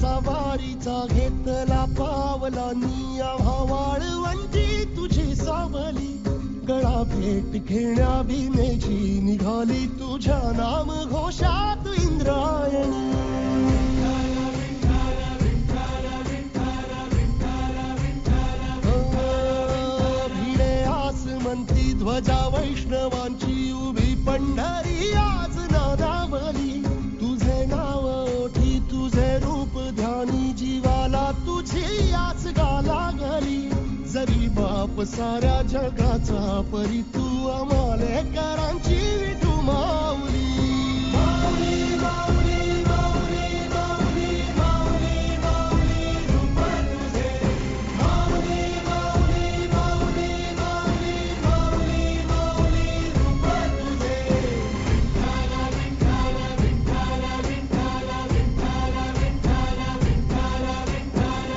सवारीचा घेतला पावला निया वाळवंटी तुझी सावली गळा भेट घेण्या भीमेची निघाली तुझ्या नाम घोषात इंद्रायणी भिडे आसमंती ध्वजा वैष्णवांची उभी पंढरी आज नादावली तुझे नाव ओठी तुझे रूप ध्यानी जीवाला तुझी आस गाला गली जरी बाप साऱ्या जगाचा परी तू आम्हाले करांची विठू माऊली माऊली माऊली माऊली माऊली माऊली माऊली रूप तुझे माऊली माऊली माऊली माऊली माऊली माऊली रूप तुझे विठ्ठल विठ्ठल विठ्ठल विठ्ठल विठ्ठल विठ्ठल विठ्ठल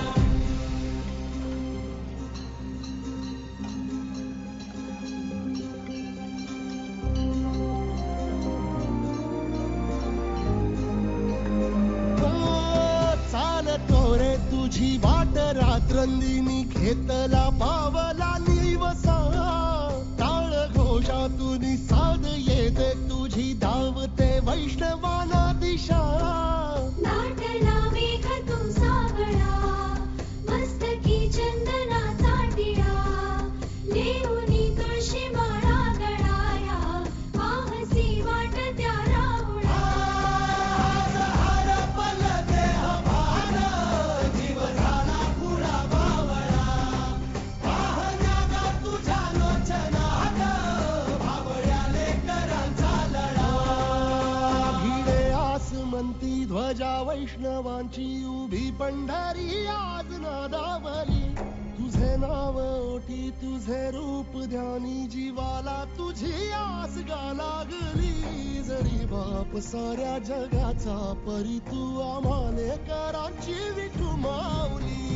चालतो रे तुझी वाट रात्रंदिनी घेतला पावला निवसा टाळ घोषातून साध येते तुझी धावते वैष्णवाना दिशा नाटला मेघ तू सावळा मस्तकी चंदनाचा टिळा लेऊनी तुळशी माळा गळाया पाहसी वाट त्या राहुळा जीव झाला पुरा बावळा पाहण्यागा तुझ्या लोचनात भावळ्याले करांचा लढा भिडे आसमंती ध्वजा वैष्णवांची उभी पंढरी आज नादावली तुझे नाव ओठी तुझे रूप ध्यानी जीवाला तुझी आस गा लागली जरी बाप साऱ्या जगाचा परी तू आम्हाले करांची विठू माऊली